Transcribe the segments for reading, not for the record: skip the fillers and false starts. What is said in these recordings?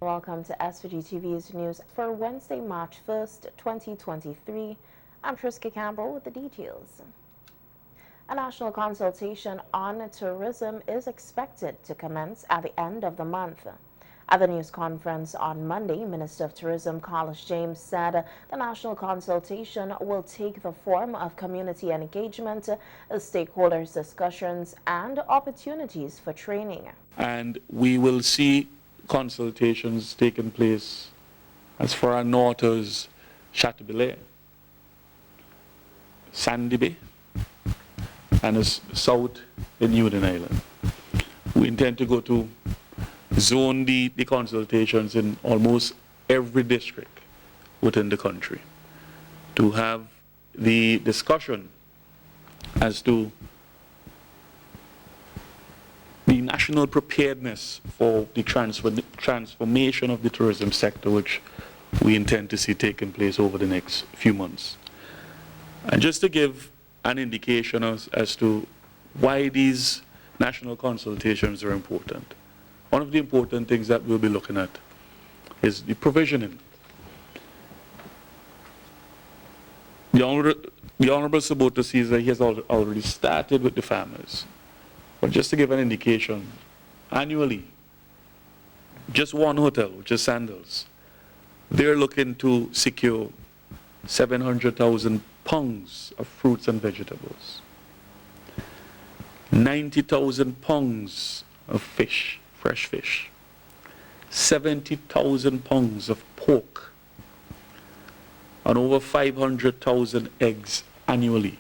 Welcome to SVG TV's news for Wednesday, March 1st, 2023. I'm Triska Campbell with the details. A national consultation on tourism is expected to commence at the end of the month. At the news conference on Monday, Minister of Tourism Carlos James said the national consultation will take the form of community engagement, stakeholders' discussions, and opportunities for training. And we will see consultations taking place as far as north as Chateaubriand, Sandy Bay, and as south in Union Island. We intend to go to zone the consultations in almost every district within the country to have the discussion as to the national preparedness for the transformation of the tourism sector, which we intend to see taking place over the next few months. And just to give an indication as to why these national consultations are important, one of the important things that we'll be looking at is the provisioning. The Honorable Sabota sees that he has already started with the farmers. But just to give an indication, annually, just one hotel, which is Sandals, they're looking to secure 700,000 pounds of fruits and vegetables, 90,000 pounds of fish, fresh fish, 70,000 pounds of pork, and over 500,000 eggs annually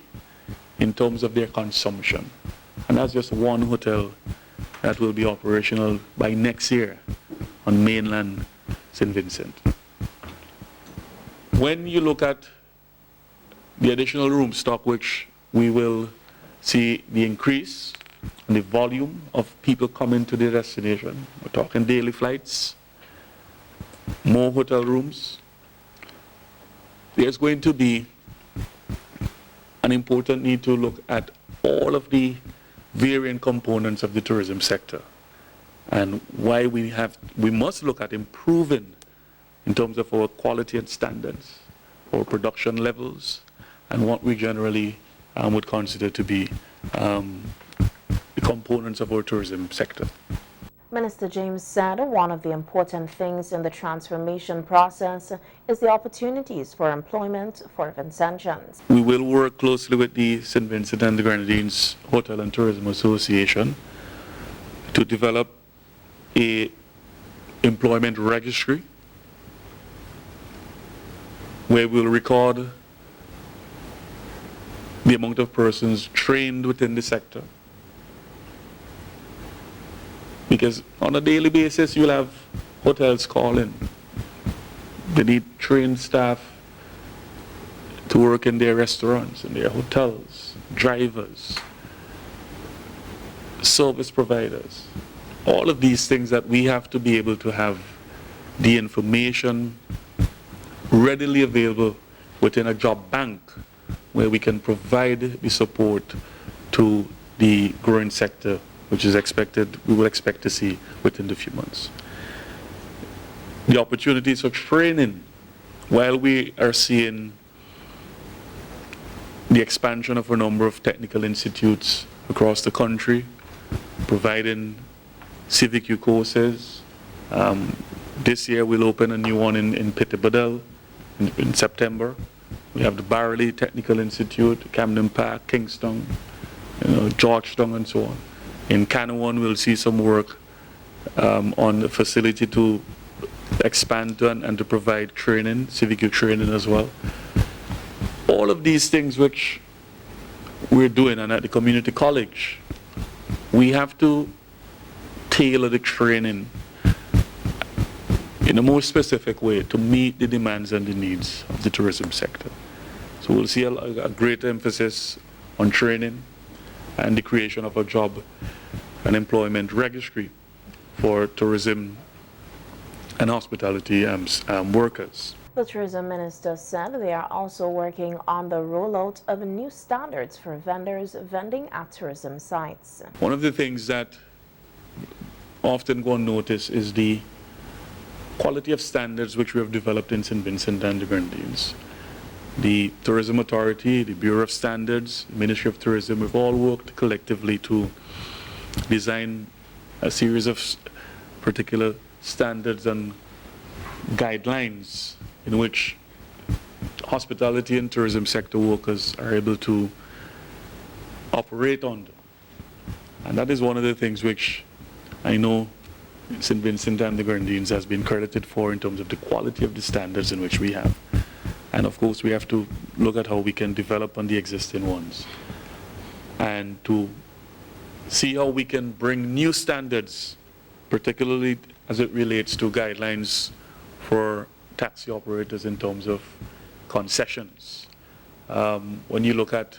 in terms of their consumption. And that's just one hotel that will be operational by next year on mainland St. Vincent. When you look at the additional room stock, which we will see the increase in the volume of people coming to the destination, we're talking daily flights, more hotel rooms, there's going to be an important need to look at all of the varying components of the tourism sector and why we must look at improving in terms of our quality and standards, our production levels, and what we generally would consider to be the components of our tourism sector. Minister James said one of the important things in the transformation process is the opportunities for employment for Vincentians. We will work closely with the St. Vincent and the Grenadines Hotel and Tourism Association to develop a employment registry where we'll record the amount of persons trained within the sector. Because on a daily basis, you'll have hotels calling. They need trained staff to work in their restaurants, in their hotels, drivers, service providers. All of these things that we have to be able to have the information readily available within a job bank where we can provide the support to the growing sector, which is we will expect to see within the few months. The opportunities for training, while we are seeing the expansion of a number of technical institutes across the country, providing CVQ courses. This year we'll open a new one in Pittibadel in September. We have the Barley Technical Institute, Camden Park, Kingston, Georgetown, and so on. In Canawan, we'll see some work on the facility to expand and to provide training, CVQ training as well. All of these things which we're doing, and at the community college, we have to tailor the training in a more specific way to meet the demands and the needs of the tourism sector. So we'll see a greater emphasis on training and the creation of a job and employment registry for tourism and hospitality workers. The tourism minister said they are also working on the rollout of new standards for vendors vending at tourism sites. One of the things that often go unnoticed is the quality of standards which we have developed in St. Vincent and the Grenadines. The Tourism Authority, the Bureau of Standards, the Ministry of Tourism, we've all worked collectively to design a series of particular standards and guidelines in which hospitality and tourism sector workers are able to operate under. And that is one of the things which I know St. Vincent and the Grenadines has been credited for in terms of the quality of the standards in which we have. And of course we have to look at how we can develop on the existing ones and to see how we can bring new standards, particularly as it relates to guidelines for taxi operators in terms of concessions. When you look at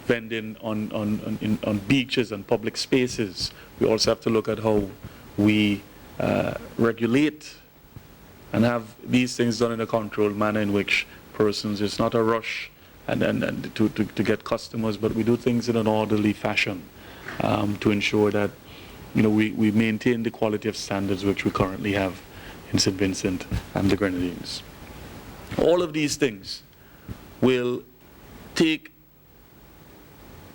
vending on beaches and public spaces, we also have to look at how we regulate and have these things done in a controlled manner in which persons, it's not a rush and to get customers, but we do things in an orderly fashion to ensure that we maintain the quality of standards which we currently have in St. Vincent and the Grenadines. All of these things will take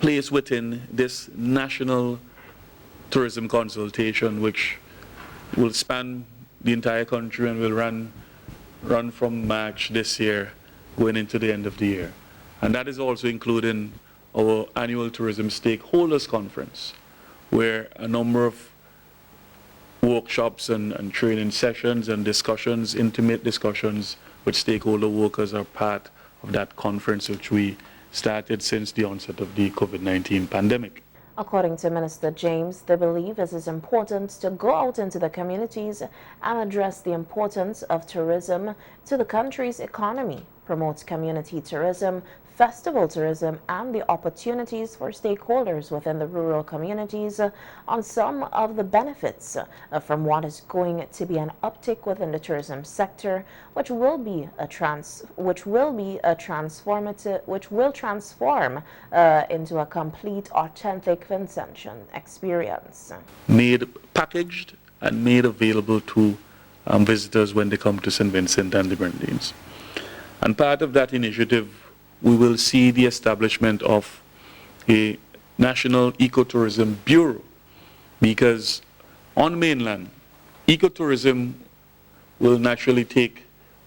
place within this national tourism consultation, which will span the entire country and will run from March this year going into the end of the year. And that is also including our annual tourism stakeholders conference, where a number of workshops and training sessions and discussions, intimate discussions with stakeholder workers are part of that conference, which we started since the onset of the COVID-19 pandemic. According to Minister James, they believe it is important to go out into the communities and address the importance of tourism to the country's economy, promote community tourism, festival tourism, and the opportunities for stakeholders within the rural communities on some of the benefits from what is going to be an uptick within the tourism sector, which will transform into a complete, authentic Vincentian experience. Packaged and made available to visitors when they come to St. Vincent and the Grenadines. And part of that initiative, we will see the establishment of a National Ecotourism Bureau, because on mainland, ecotourism will naturally take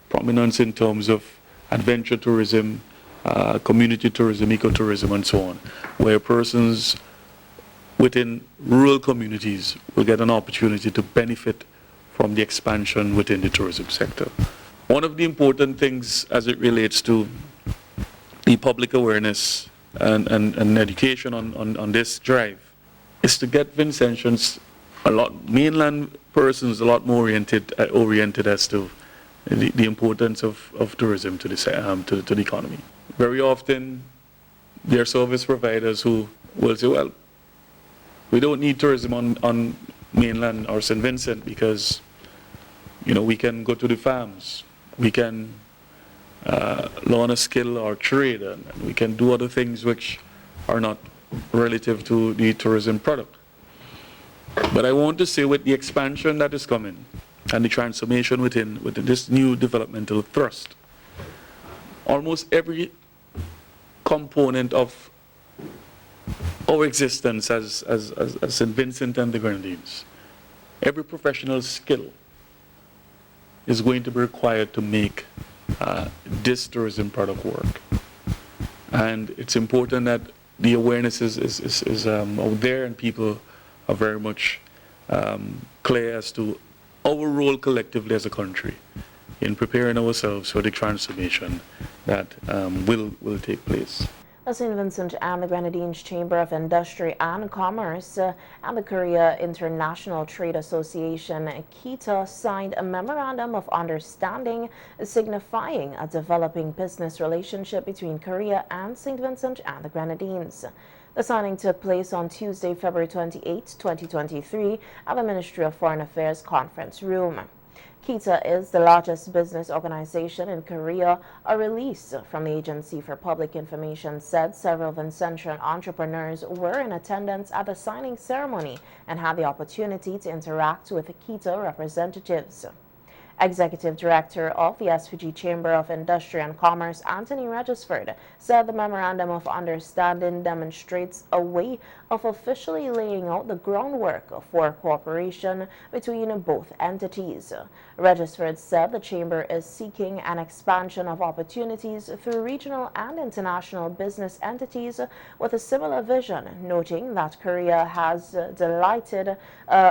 prominence in terms of adventure tourism, community tourism, ecotourism, and so on, where persons within rural communities will get an opportunity to benefit from the expansion within the tourism sector. One of the important things as it relates to the public awareness and education on this drive is to get Vincentians, mainland persons, a lot more oriented as to the importance of tourism to the economy. Very often, there are service providers who will say, well, we don't need tourism on mainland or St. Vincent because, we can go to the farms, we can learn a skill or trade, and we can do other things which are not relative to the tourism product. But I want to say, with the expansion that is coming and the transformation within this new developmental thrust, almost every component of our existence as St. Vincent and the Grenadines, every professional skill is going to be required to make this tourism product work. And it's important that the awareness is out there and people are very much clear as to our role collectively as a country in preparing ourselves for the transformation that will take place. The St. Vincent and the Grenadines Chamber of Industry and Commerce and the Korea International Trade Association, KITA, signed a memorandum of understanding signifying a developing business relationship between Korea and St. Vincent and the Grenadines. The signing took place on Tuesday, February 28, 2023, at the Ministry of Foreign Affairs Conference Room. KITA is the largest business organization in Korea. A release from the Agency for Public Information said several Vincentian entrepreneurs were in attendance at the signing ceremony and had the opportunity to interact with KITA representatives. Executive Director of the SVG Chamber of Industry and Commerce, Anthony Regisford, said the Memorandum of Understanding demonstrates a way of officially laying out the groundwork for cooperation between both entities. Regisford said the Chamber is seeking an expansion of opportunities through regional and international business entities with a similar vision, noting that Korea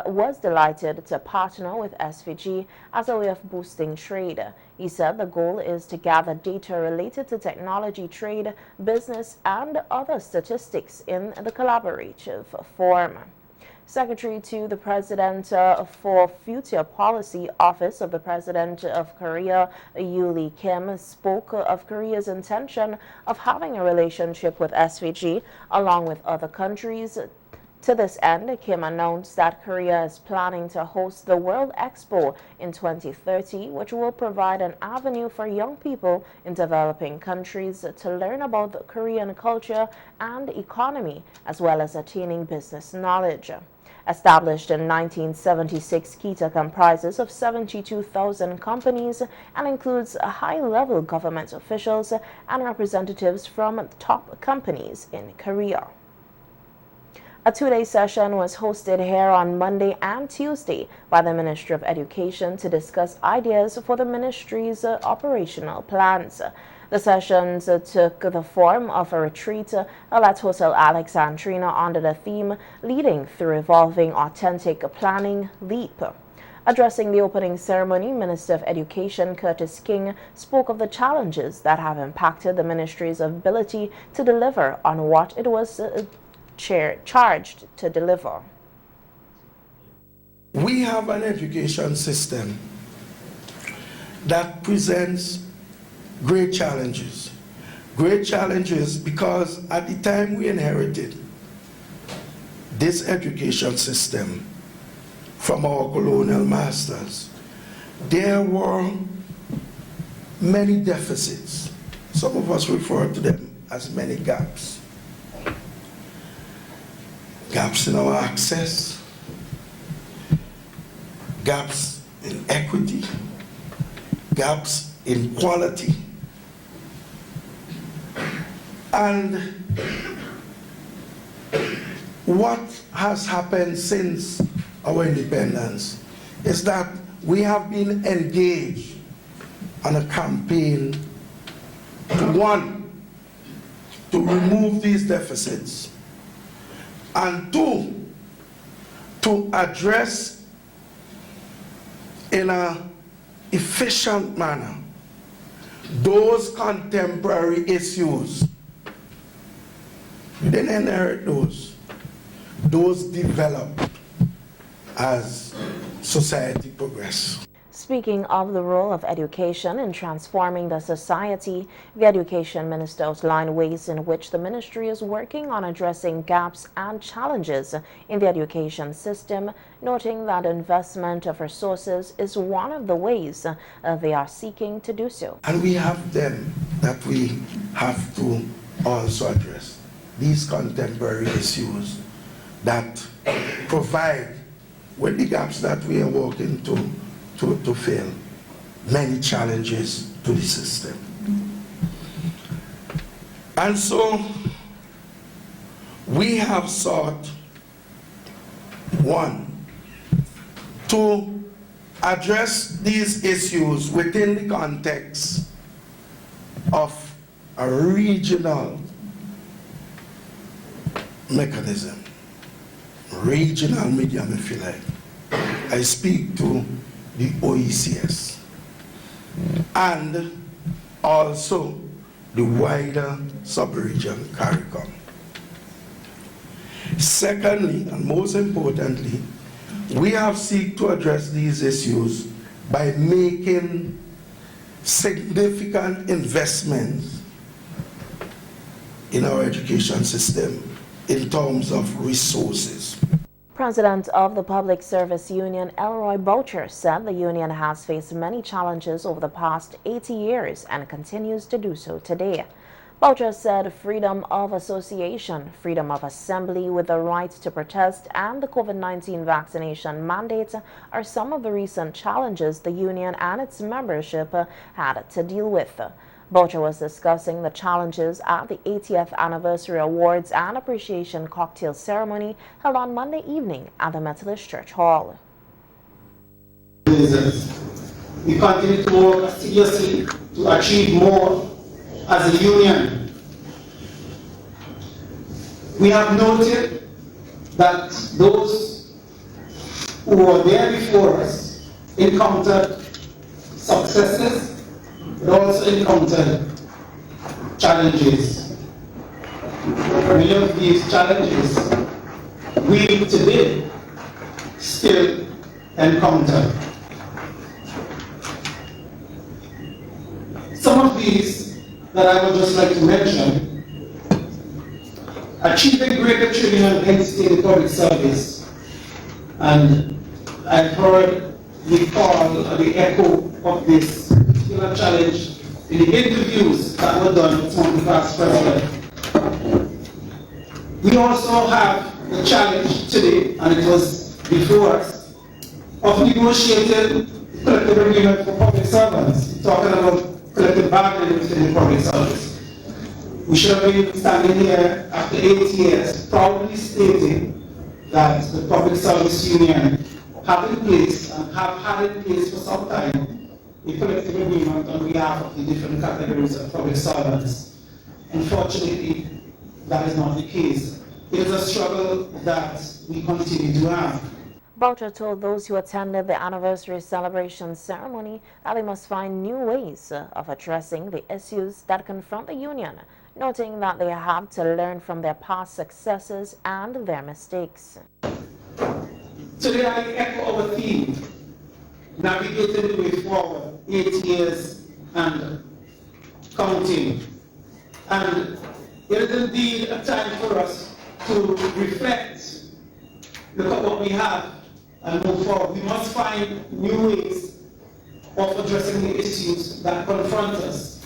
was delighted to partner with SVG as a way of boosting trade. He said the goal is to gather data related to technology, trade, business, and other statistics in the collaborative form. Secretary to the President for Future Policy Office of the President of Korea, Lee Kim, spoke of Korea's intention of having a relationship with SVG along with other countries. To this end, Kim announced that Korea is planning to host the World Expo in 2030, which will provide an avenue for young people in developing countries to learn about the Korean culture and economy, as well as attaining business knowledge. Established in 1976, KITA comprises of 72,000 companies and includes high-level government officials and representatives from top companies in Korea. A two-day session was hosted here on Monday and Tuesday by the Ministry of Education to discuss ideas for the ministry's operational plans. The sessions took the form of a retreat held at Hotel Alexandrina under the theme Leading Through Evolving Authentic Planning, LEAP. Addressing the opening ceremony, Minister of Education Curtis King spoke of the challenges that have impacted the ministry's ability to deliver on what it was charged to deliver. We have an education system that presents great challenges because at the time we inherited this education system from our colonial masters, there were many deficits. Some of us refer to them as many gaps. Gaps in our access, gaps in equity, gaps in quality. And what has happened since our independence is that we have been engaged on a campaign to remove these deficits, and to address in an efficient manner those contemporary issues. We didn't inherit those. Those develop as society progresses. Speaking of the role of education in transforming the society, the Education Minister outlined ways in which the ministry is working on addressing gaps and challenges in the education system, noting that investment of resources is one of the ways they are seeking to do so. And we have them that we have to also address, these contemporary issues that provide with the gaps that we are working to fill many challenges to the system. And so we have sought, one, to address these issues within the context of a regional mechanism, regional medium, if you like. I speak to the OECS and also the wider sub-region CARICOM. Secondly, and most importantly, we have sought to address these issues by making significant investments in our education system in terms of resources. President of the Public Service Union, Elroy Boucher, said the union has faced many challenges over the past 80 years and continues to do so today. Boucher said freedom of association, freedom of assembly with the right to protest, and the COVID-19 vaccination mandate are some of the recent challenges the union and its membership had to deal with. Boucher was discussing the challenges at the 80th Anniversary Awards and Appreciation Cocktail Ceremony held on Monday evening at the Methodist Church Hall. We continue to work seriously to achieve more as a union. We have noted that those who were there before us encountered successes, but also encountered challenges. Many of these challenges we today still encounter. Some of these that I would just like to mention: achieving greater training and density in the public service. And I've heard the call or the echo of this particular challenge in the interviews that were done with some of the past presidents. We also have the challenge today, and it was before us, of negotiating collective agreement for public servants, talking about collective bargaining within the public service. We should have been standing here after 8 years proudly stating that the public service union have in place and have had in place for some time a collective agreement on behalf of the different categories of public servants. Unfortunately, that is not the case. It is a struggle that we continue to have. Boucher told those who attended the anniversary celebration ceremony that they must find new ways of addressing the issues that confront the union, noting that they have to learn from their past successes and their mistakes. Today I echo our theme, navigating the way forward, 8 years and counting. And it is indeed a time for us to reflect, look at what we have, and move forward. We must find new ways of addressing the issues that confront us.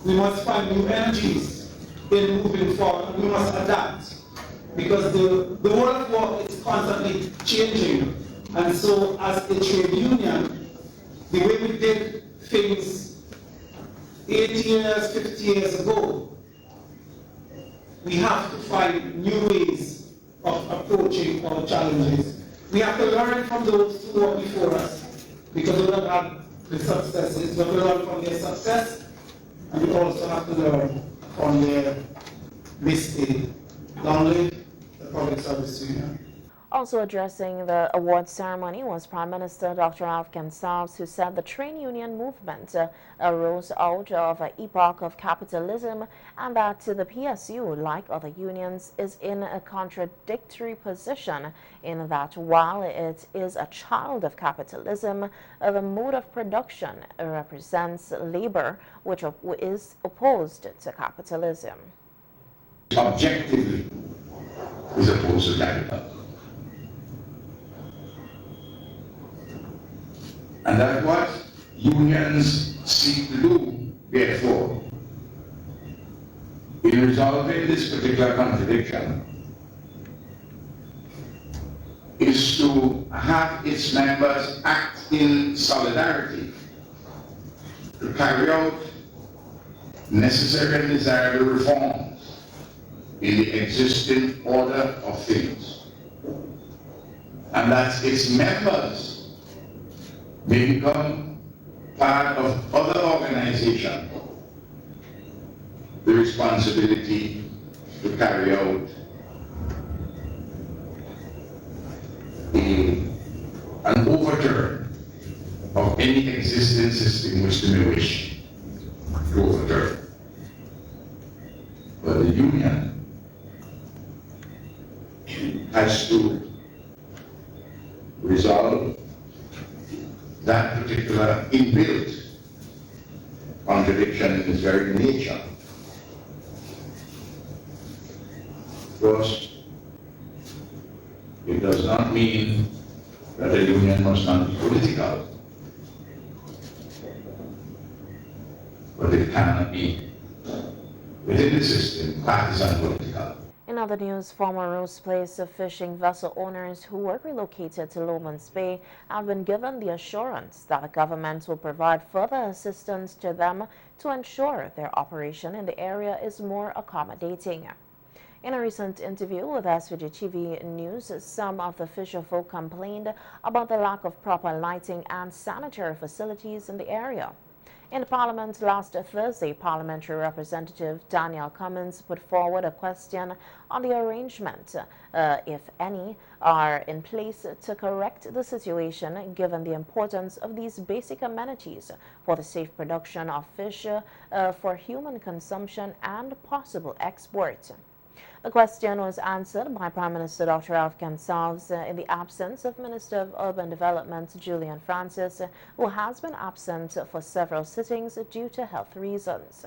We must find new energies in moving forward. We must adapt, because the world of work is constantly changing. And so as a trade union, the way we did things 8 years, 50 years ago, we have to find new ways of approaching our challenges. We have to learn from those who were before us, because we don't have the successes. We have to learn from their success, and we also have to learn from their mistake. Long live the Public Service Union. Also addressing the award ceremony was Prime Minister Dr. Afghan Sals, who said the trade union movement arose out of an epoch of capitalism, and that the PSU, like other unions, is in a contradictory position in that while it is a child of capitalism, the mode of production represents labor, which is opposed to capitalism. Objectively is opposed to capital. And that's what unions seek to do, therefore, in resolving this particular contradiction, is to have its members act in solidarity to carry out necessary and desirable reforms in the existing order of things. And that its members may become part of other organizations, the responsibility to carry out an overturn of any existing system which they may wish to overturn. But the union has to resolve that particular inbuilt contradiction in its very nature. First, it does not mean that a union must not be political, but it cannot be within the system, partisan political. In other news, former Rose Place fishing vessel owners who were relocated to Lomans Bay have been given the assurance that the government will provide further assistance to them to ensure their operation in the area is more accommodating. In a recent interview with SVG TV News, some of the fisherfolk complained about the lack of proper lighting and sanitary facilities in the area. In Parliament last Thursday, Parliamentary Representative Daniel Cummins put forward a question on the arrangement, if any, are in place to correct the situation given the importance of these basic amenities for the safe production of fish for human consumption and possible export. The question was answered by Prime Minister Dr. Alf Gonsalves in the absence of Minister of Urban Development Julian Francis, who has been absent for several sittings due to health reasons.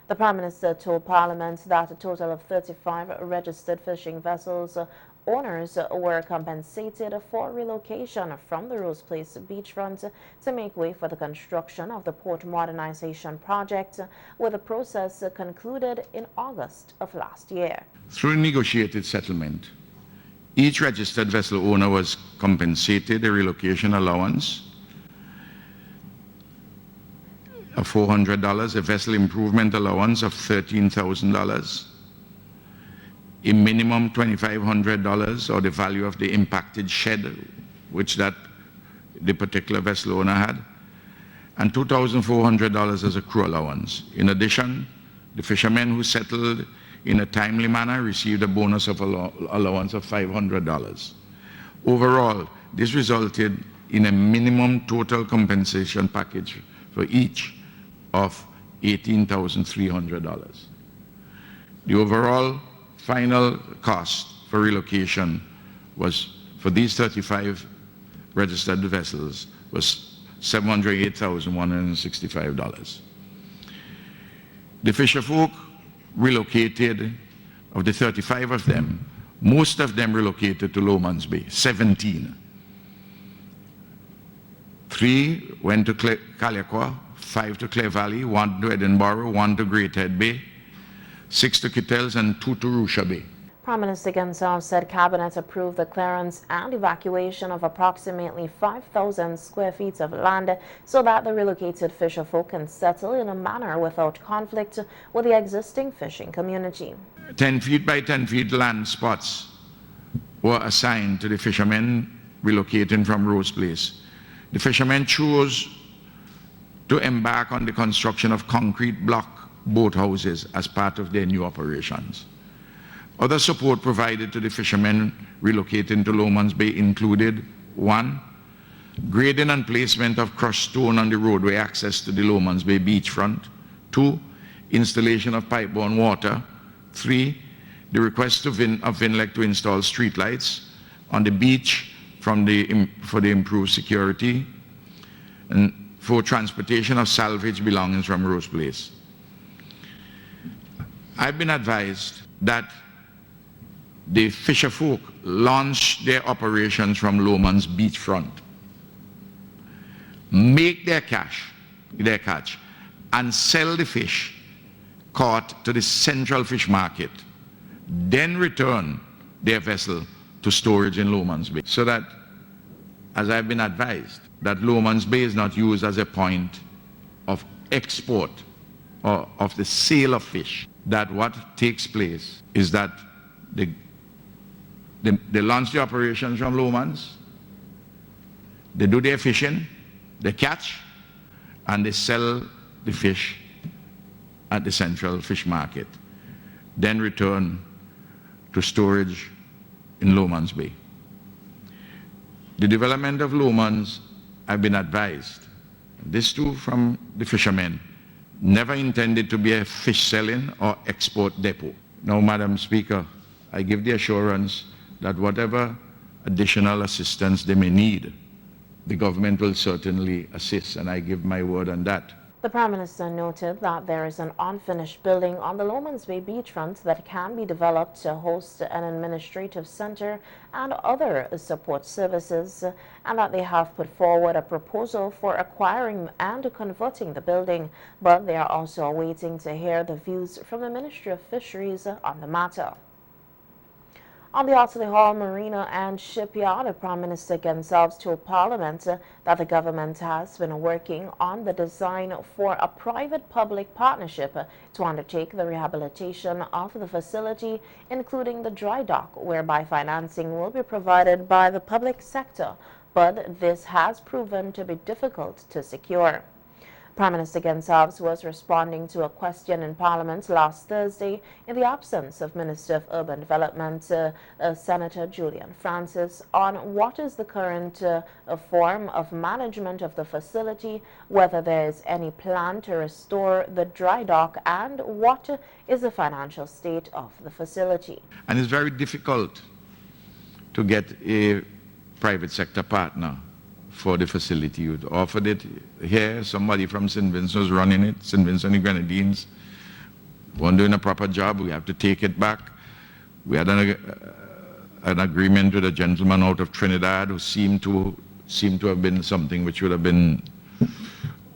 The Prime Minister told Parliament that a total of 35 registered fishing vessels owners were compensated for relocation from the Rose Place beachfront to make way for the construction of the port modernization project, with the process concluded in August of last year. Through negotiated settlement, each registered vessel owner was compensated a relocation allowance of $400, a vessel improvement allowance of $13,000, a minimum $2,500 or the value of the impacted shed which the particular vessel owner had, and $2,400 as a crew allowance. In addition, the fishermen who settled in a timely manner received a bonus of allowance of $500. Overall, this resulted in a minimum total compensation package for each of $18,300. The overall final cost for relocation was, for these 35 registered vessels, was $708,165. The fisherfolk relocated, of the 35 of them, most of them relocated to Lomans Bay, 17. 3 went to Caliacua, 5 to Clare Valley, 1 to Edinburgh, 1 to Greathead Bay, 6 to Kittels, and 2 to Russia Bay. Prime Minister Gonsalves said Cabinet approved the clearance and evacuation of approximately 5,000 square feet of land so that the relocated fisherfolk can settle in a manner without conflict with the existing fishing community. 10 feet by 10 feet land spots were assigned to the fishermen relocating from Rose Place. The fishermen chose to embark on the construction of concrete block boathouses as part of their new operations. Other support provided to the fishermen relocating to Lomans Bay included: 1, grading and placement of crushed stone on the roadway access to the Lomans Bay beachfront; 2, installation of pipe-borne water; 3, the request of Vinlec to install streetlights on the beach for the improved security; and 4, transportation of salvage belongings from Rose Place. I've been advised that the fisherfolk launch their operations from Lomans beachfront, make their catch, and sell the fish caught to the central fish market, then return their vessel to storage in Lomans Bay. So that, as I've been advised, that Lomans Bay is not used as a point of export or of the sale of fish. That what takes place is that they launch the operations from Lomans, they do their fishing, they catch, and they sell the fish at the central fish market, then return to storage in Lomans Bay. The development of Lomans, I've been advised, this too from the fishermen, never intended to be a fish selling or export depot. Now, Madam Speaker, I give the assurance that whatever additional assistance they may need, the government will certainly assist, and I give my word on that. The Prime Minister noted that there is an unfinished building on the Lomans Bay beachfront that can be developed to host an administrative center and other support services, and that they have put forward a proposal for acquiring and converting the building, but they are also waiting to hear the views from the Ministry of Fisheries on the matter. On the Otley Hall Marina and Shipyard, the Prime Minister themselves told Parliament that the government has been working on the design for a private-public partnership to undertake the rehabilitation of the facility, including the dry dock, whereby financing will be provided by the public sector, but this has proven to be difficult to secure. Prime Minister Gonsalves was responding to a question in Parliament last Thursday in the absence of Minister of Urban Development, Senator Julian Francis, on what is the current form of management of the facility, whether there is any plan to restore the dry dock, and what is the financial state of the facility. And it's very difficult to get a private sector partner for the facility. You offered it here, somebody from St. Vincent was running it, St. Vincent and Grenadines, weren't doing a proper job, we have to take it back. We had an agreement with a gentleman out of Trinidad who seemed to have been something which would have been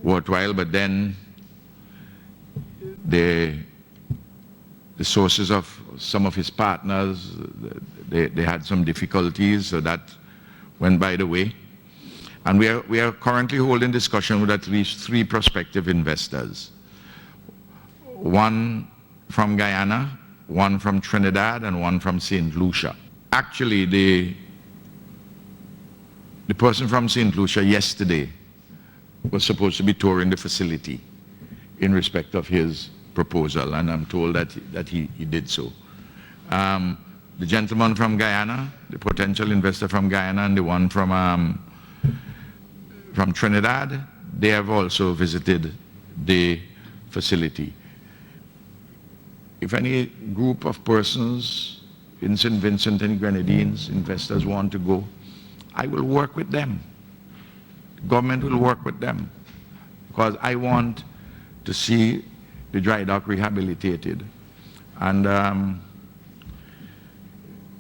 worthwhile, but then the sources of some of his partners, they had some difficulties, so that went by the way. And we are currently holding discussion with at least 3 prospective investors. One from Guyana, one from Trinidad, and one from St. Lucia. Actually, the person from St. Lucia yesterday was supposed to be touring the facility in respect of his proposal, and I'm told that he did so. The gentleman from Guyana, the potential investor from Guyana, and the one from Trinidad, they have also visited the facility. If any group of persons in St. Vincent and Grenadines, investors, want to go, I will work with them. The government will work with them, because I want to see the dry dock rehabilitated. And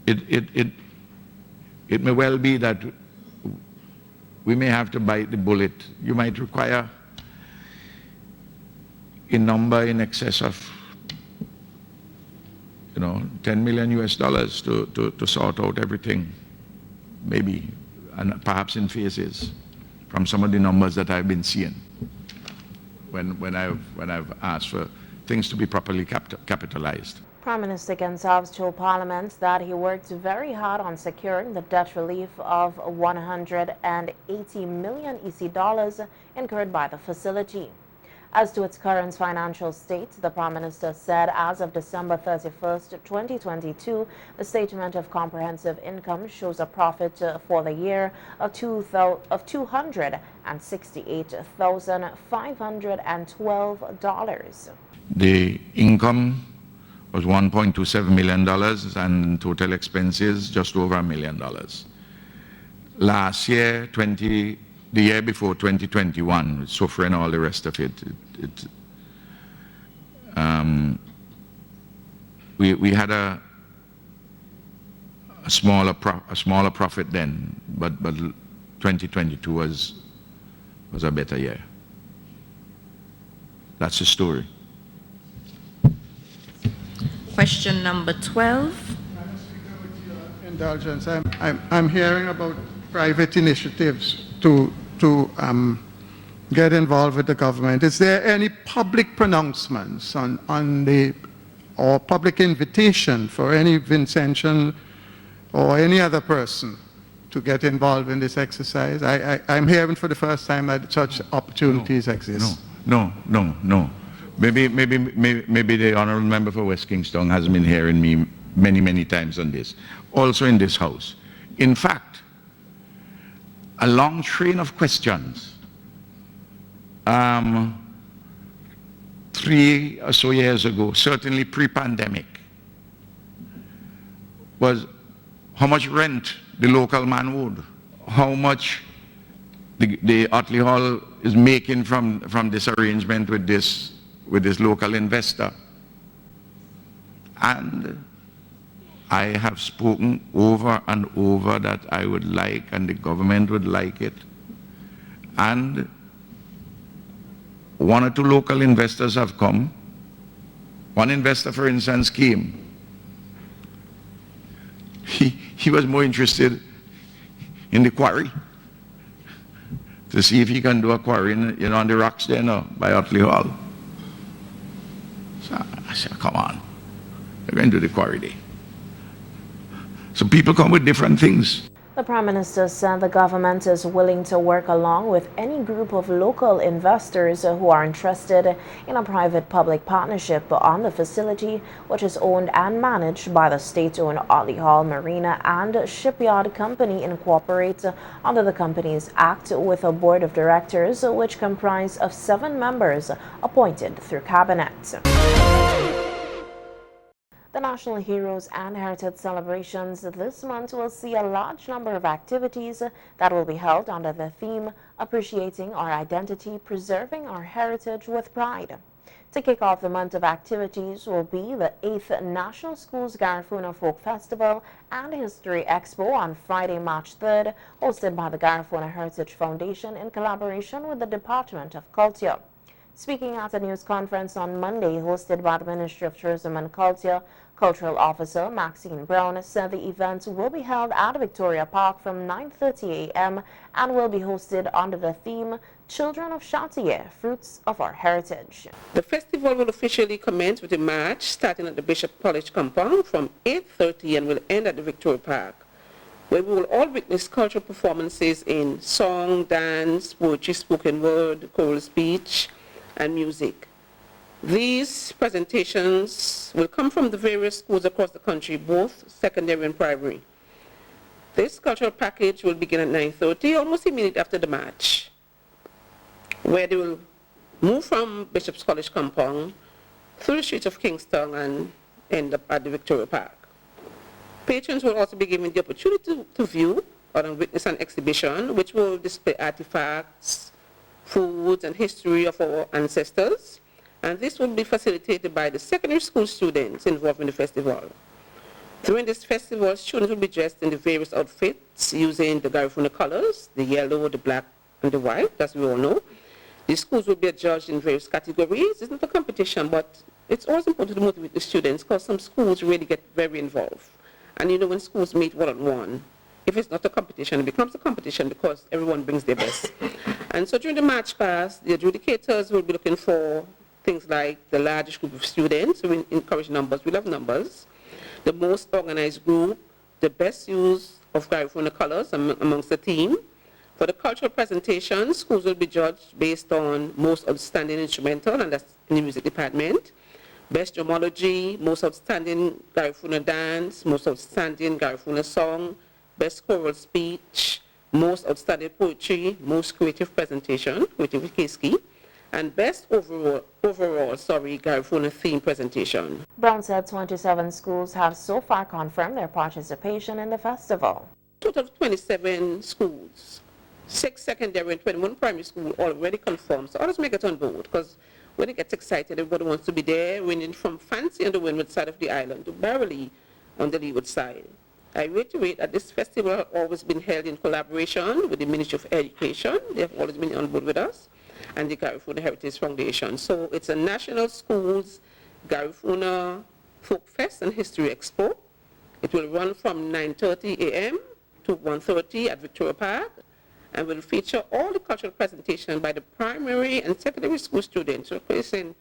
it may well be that we may have to bite the bullet. You might require a number in excess of, $10 million to sort out everything, maybe, and perhaps in phases, from some of the numbers that I've been seeing when I've asked for things to be properly capitalized. Prime Minister Gonsalves told Parliament that he worked very hard on securing the debt relief of 180 million EC dollars incurred by the facility. As to its current financial state, the Prime Minister said as of December 31st, 2022, the Statement of Comprehensive Income shows a profit for the year of $268,512. The income was $1.27 million, and total expenses just over $1 million. Last year, the year before, 2021, suffering all the rest of it, we had a smaller profit then, but 2022 was a better year. That's the story. Question number 12. Madam Speaker, with your indulgence, I'm hearing about private initiatives to get involved with the government. Is there any public pronouncements or public invitation for any Vincentian or any other person to get involved in this exercise? I'm hearing for the first time that such opportunities exist. No. Maybe the honourable member for West Kingston has been hearing me many times on this. Also in this house. In fact, a long train of questions 3 or so years ago, certainly pre-pandemic, was how much rent the local man owed, how much the Otley Hall is making from this arrangement with this local investor. And I have spoken over and over that I would like, and the government would like it. And one or two local investors have come. One investor, for instance, came. He was more interested in the quarry, to see if he can do a quarry on the rocks there now by Otley Hall. So I said, come on, we're going to do the quarry there. So people come with different things. The Prime Minister said the government is willing to work along with any group of local investors who are interested in a private-public partnership on the facility, which is owned and managed by the state-owned Otley Hall Marina and Shipyard Company Incorporated under the Companies Act, with a board of directors which comprise of 7 members appointed through cabinet. The National Heroes and Heritage celebrations this month will see a large number of activities that will be held under the theme Appreciating Our Identity, Preserving Our Heritage with Pride. To kick off the month of activities will be the 8th National Schools Garifuna Folk Festival and History Expo on Friday, March 3rd, hosted by the Garifuna Heritage Foundation in collaboration with the Department of Culture. Speaking at a news conference on Monday hosted by the Ministry of Tourism and Culture, Cultural Officer Maxine Brown said the event will be held at Victoria Park from 9:30 a.m. and will be hosted under the theme Children of Chantier, Fruits of Our Heritage. The festival will officially commence with a march starting at the Bishop College compound from 8:30 and will end at the Victoria Park, where we will all witness cultural performances in song, dance, poetry, spoken word, choral speech, and music. These presentations will come from the various schools across the country, both secondary and primary. This cultural package will begin at 9:30, almost immediately after the march, where they will move from Bishop's College compound through the streets of Kingston and end up at the Victoria Park. Patrons will also be given the opportunity to view or witness an exhibition which will display artifacts, foods, and history of our ancestors, and this will be facilitated by the secondary school students involved in the festival. During this festival, students will be dressed in the various outfits using the Garifuna colors, the yellow, the black, and the white, as we all know. The schools will be judged in various categories. It's not a competition, but it's always important to motivate the students because some schools really get very involved. And you know, when schools meet one-on-one, if it's not a competition, it becomes a competition because everyone brings their best. And so during the march past, the adjudicators will be looking for things like the largest group of students, so we encourage numbers, we love numbers, the most organized group, the best use of Garifuna colors amongst the team. For the cultural presentation, schools will be judged based on most outstanding instrumental, and that's in the music department, best drumology, most outstanding Garifuna dance, most outstanding Garifuna song, best choral speech, most outstanding poetry, most creative presentation, creative Keski, and best overall Garifuna theme presentation. Brown said 27 schools have so far confirmed their participation in the festival. Total of 27 schools, 6 secondary and 21 primary school already confirmed. So others may get on board because when it gets excited, everybody wants to be there, ranging from Fancy on the windward side of the island to Barely on the leeward side. I reiterate that this festival has always been held in collaboration with the Ministry of Education. They have always been on board with us, and the Garifuna Heritage Foundation. So it's a National Schools Garifuna Folk Fest and History Expo. It will run from 9:30 a.m. to 1:30 at Victoria Park, and will feature all the cultural presentation by the primary and secondary school students, replacing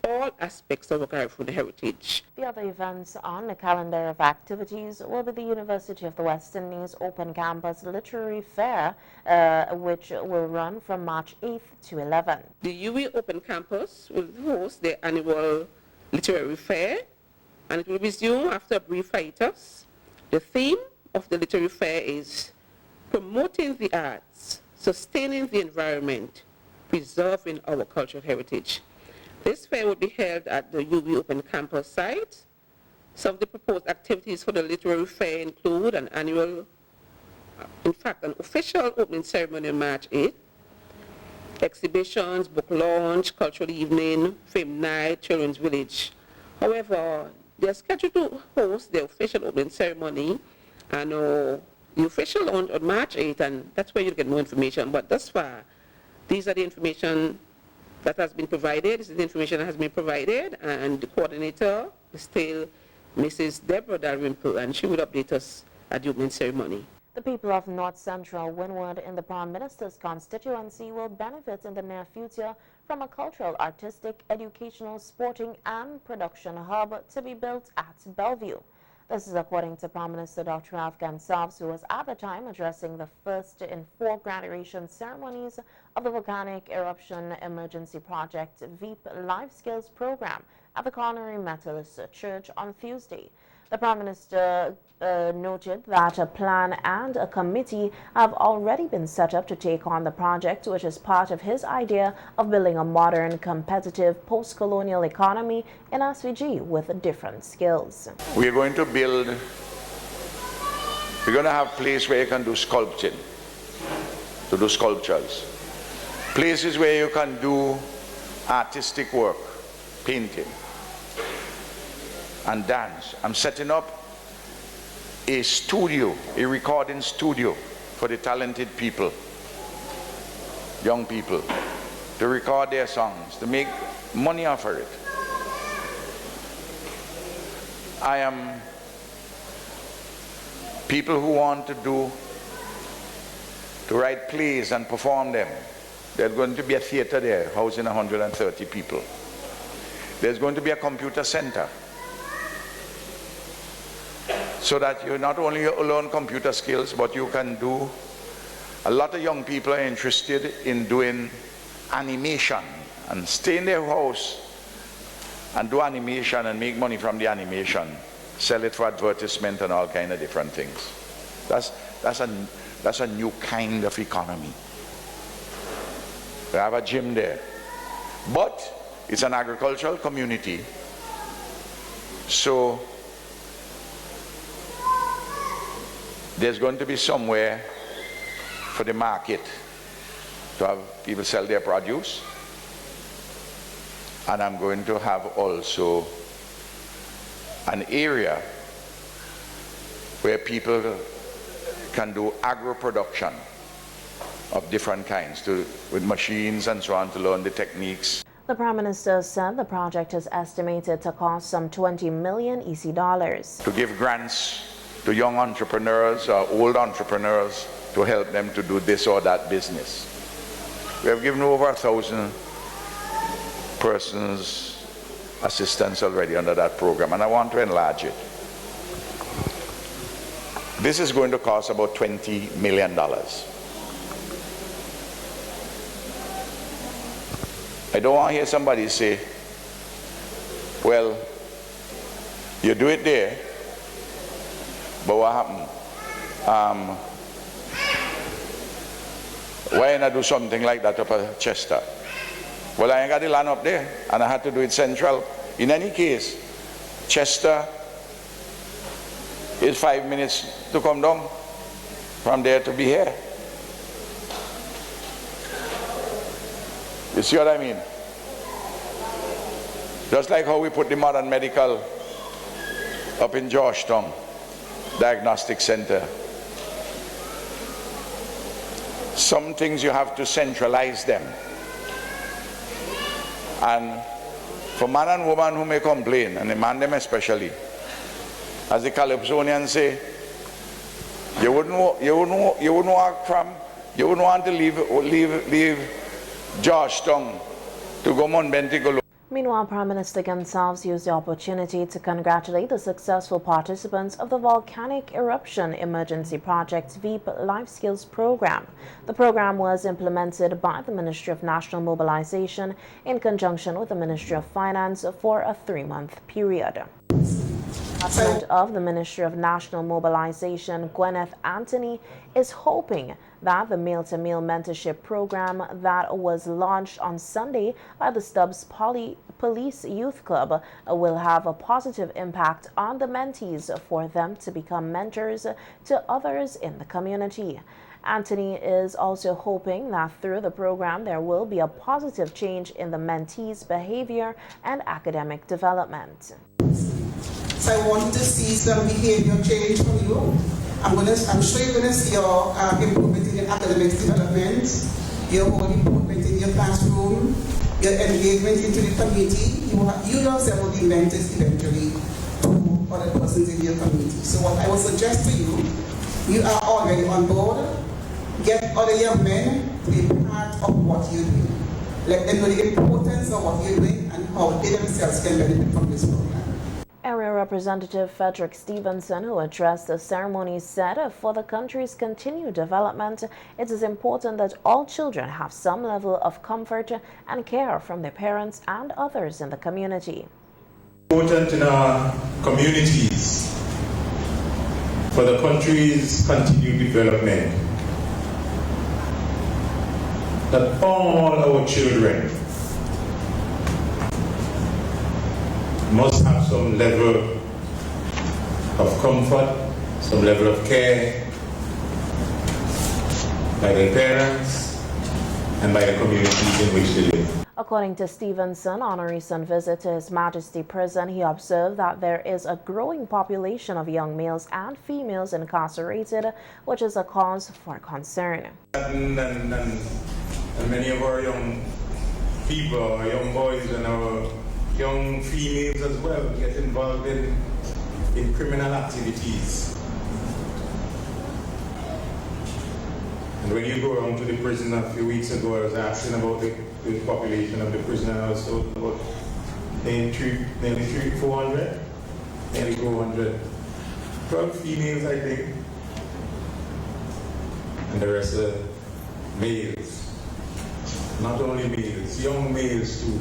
all aspects of Garifuna heritage. The other events on the calendar of activities will be the University of the West Indies Open Campus Literary Fair, which will run from March 8th to 11th. The UWI Open Campus will host their annual literary fair, and it will resume after a brief hiatus. The theme of the literary fair is promoting the arts, sustaining the environment, preserving our cultural heritage. This fair will be held at the UWI Open Campus site. Some of the proposed activities for the literary fair include an official opening ceremony on March 8th, exhibitions, book launch, cultural evening, film night, children's village. However, they are scheduled to host the official opening ceremony and the official launch on March 8th, and that's where you'll get more information. But thus far, these are the information that has been provided. This is the information that has been provided, and the coordinator is still Mrs. Deborah Dalrymple, and she will update us at the opening ceremony. The people of North Central Windward in the Prime Minister's constituency will benefit in the near future from a cultural, artistic, educational, sporting and production hub to be built at Bellevue. This is according to Prime Minister Dr. Afghan Salves, who was at the time addressing the first in 4 graduation ceremonies of the Volcanic Eruption Emergency Project VEEP Life Skills Program at the Culinary Methodist Church on Tuesday. The Prime Minister noted that a plan and a committee have already been set up to take on the project, which is part of his idea of building a modern, competitive, post-colonial economy in SVG with different skills. We're going to have a place where you can do sculpting, to do sculptures. Places where you can do artistic work, painting, and dance. I'm setting up a studio, a recording studio for the talented people, young people, to record their songs, to make money off of it. I am people who want to write plays and perform them. There's going to be a theater there housing 130 people. There's going to be a computer center, so that you not only learn computer skills, but you can do, a lot of young people are interested in doing animation and stay in their house and do animation and make money from the animation, sell it for advertisement and all kind of different things. That's a new kind of economy. We have a gym there, but it's an agricultural community, so there's going to be somewhere for the market to have people sell their produce, and I'm going to have also an area where people can do agro production of different kinds, with machines and so on, to learn the techniques. The Prime Minister said the project is estimated to cost some 20 million EC dollars. To give grants to young entrepreneurs or old entrepreneurs to help them to do this or that business. We have given over 1,000 persons assistance already under that program, and I want to enlarge it. This is going to cost about $20 million. I don't want to hear somebody say, well, you do it there, but what happened? Why not do something like that up at Chester? Well, I ain't got the land up there, and I had to do it central. In any case, Chester is 5 minutes to come down from there to be here. You see what I mean? Just like how we put the modern medical up in Georgetown Diagnostic Center. Some things you have to centralize them. And for man and woman who may complain, and the man them especially, as the Calypsonians say, you wouldn't want to leave Georgetown to go Monbenti. Meanwhile, Prime Minister Gonsalves used the opportunity to congratulate the successful participants of the Volcanic Eruption Emergency Project's VEEP Life Skills Program. The program was implemented by the Ministry of National Mobilization in conjunction with the Ministry of Finance for a 3-month period. President of the Ministry of National Mobilization, Gwyneth Anthony, is hoping that the meal-to-meal mentorship program that was launched on Sunday by the Stubbs Police Youth Club will have a positive impact on the mentees for them to become mentors to others in the community. Anthony is also hoping that through the program there will be a positive change in the mentees' behavior and academic development. So I want to see some behavior change from you. I'm sure you're going to see your improvement in your academic development, your whole improvement in your classroom, your engagement into the community. You yourself will be mentors eventually to other persons in your community. So what I would suggest to you, you are already on board. Get other young men to be part of what you're doing. Let them know the importance of what you're doing and how they themselves can benefit from this program. Area Representative Frederick Stevenson, who addressed the ceremony, said for the country's continued development, it is important that all children have some level of comfort and care from their parents and others in the community. Important in our communities for the country's continued development that all our children must have some level of comfort, some level of care by their parents and by the communities in which they live. According to Stevenson, on a recent visit to His Majesty Prison, he observed that there is a growing population of young males and females incarcerated, which is a cause for concern. And many of our young people, our young boys and our young females as well get involved in criminal activities. And when you go around to the prison a few weeks ago, I was asking about the population of the prison, and I was told about nearly 400, nearly 400. 12 females, I think, and the rest are males. Not only males, young males too,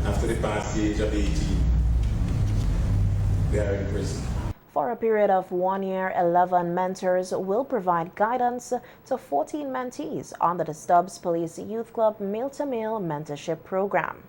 after they pass the age of 18, they are in prison. For a period of 1 year, 11 mentors will provide guidance to 14 mentees under the Stubbs Police Youth Club Male-to-Male Mentorship Program.